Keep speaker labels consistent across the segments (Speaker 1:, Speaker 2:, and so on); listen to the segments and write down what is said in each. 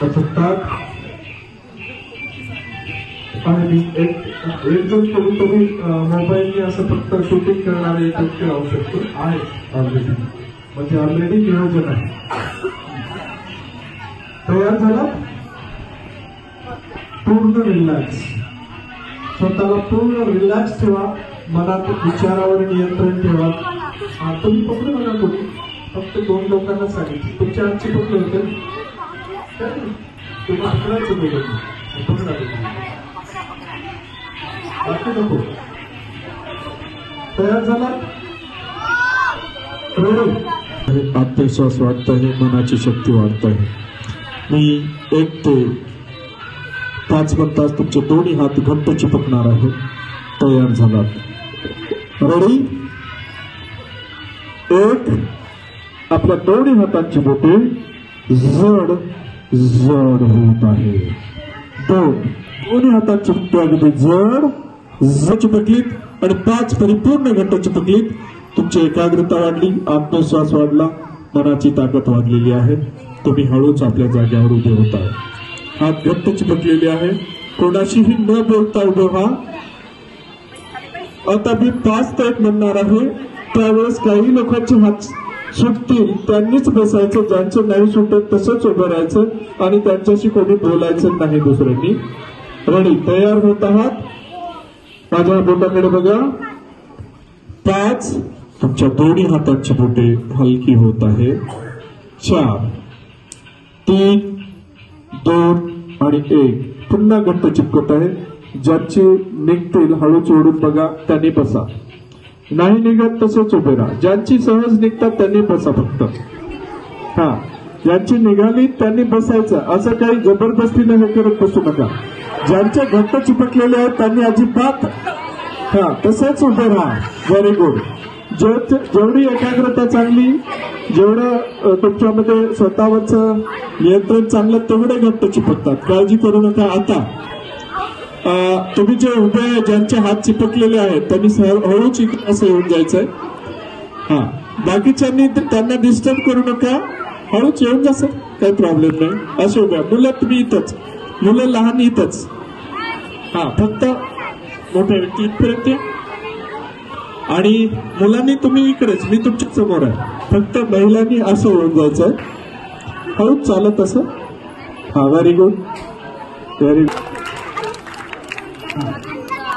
Speaker 1: ताट आणि एक जण करून तुम्ही मोबाईलने असं फक्त शूटिंग करणारे एक व्यक्ती राहू शकतो आहे ऑलरेडी, म्हणजे ऑलरेडी नियोजन आहे. तयार झाला? पूर्ण रिलॅक्स, स्वतःला पूर्ण रिलॅक्स ठेवा, मनात विचारावर नियंत्रण ठेवा. तुम्ही पकडू नका कोणी, फक्त 2 लोकांना सांगितलं तुमच्या आजची पकडले होते तुम्ही पकडायचं दोघांनी, पकडा बाकी नको. तयार झाला? आत्मविश्वास वाढत आहे, मनाची शक्ती वाढत आहे. मी 1 ते 5 मिनिटात तुमचे दोन्ही हात घट्ट चिपकणार आहे. तयार झालात? रेडी? 1, आपल्या दोन्ही हातांची बोटे जड जड होत आहे. 2, दोन्ही हातांची बोटे अगदी जड जड चिपकलीत आणि 5 परिपूर्ण घट्ट चिपकलीत. तुमची एकाग्रता वाढली, आत्मविश्वास वाढला, मनाची ताकद वाढलेली आहे. तुम्ही हळूच आपल्या जागेवर उभे होत आहे. हात घट्ट चिपकलेले आहे, कोणाशीही न बोलता उभे व्हा. आता मी 5 ते 1 म्हणणार आहे, त्यावेळेस काही लोकांचे हात सुटतील त्यांनीच बसायचं, ज्यांचं नाही सुटत तसंच उभं राहायचं आणि त्यांच्याशी कोणी बोलायचं नाही दुसऱ्यांनी. रेडी? तयार होत आहात? माझ्या बोटाकडे बघा. 5, तुमच्या दोन्ही हातांची बोटे हलकी होत आहे. 4, 3, 2 आणि 1 पुन्हा घट्ट चिपकत आहे. ज्यांचे निघतील हळूच ओढून बघा, त्यांनी बसा. नाही निघत तसंच उभे राहा. ज्यांची सहज निघतात त्यांनी बसा फक्त. ज्यांची निघाली त्यांनी बसायचं, असं काही जबरदस्तीने हे करत बसू नका. ज्यांच्या घट्ट चिपकलेले आहेत त्यांनी अजिबात तसेच उभे राहा. Very good. जेवढी एकाग्रता चांगली, जेवढं तुमच्यामध्ये स्वतःवरचं नियंत्रण चांगलं, तेवढे घट्ट चिपकतात. काळजी करू नका. आता तुम्ही जे उभे ज्यांचे हात चिपकलेले आहेत त्यांनी हळूच इकडे असं येऊन जायचंय. बाकीच्यांनी त्यांना डिस्टर्ब करू नका, हळूच येऊन जा सर, काही प्रॉब्लेम नाही. असे उभ्या. मुलं तुम्ही इथंच, मुलं लहान इथंच. फक्त मोठ्या व्यक्ती इथपर्यंत या आणि मुलांनी तुम्ही इकडेच, मी तुमच्या समोर आहे. फक्त महिलांनी असं होऊन जायचंय, हळूच चालत असं. Very good, very good.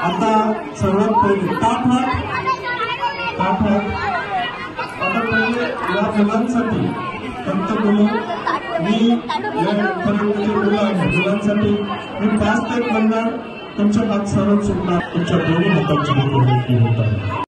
Speaker 1: आता सर्वात पहिले ताठ हात. आता पहिले या मुलांसाठी, फक्त मुलं, मी मुलांसाठी मी 5 ते 1 म्हणणार. तुमच्या हात सरळ सुटणार, तुमच्या दोन्ही हातांची बोटे हलकी होत आहे.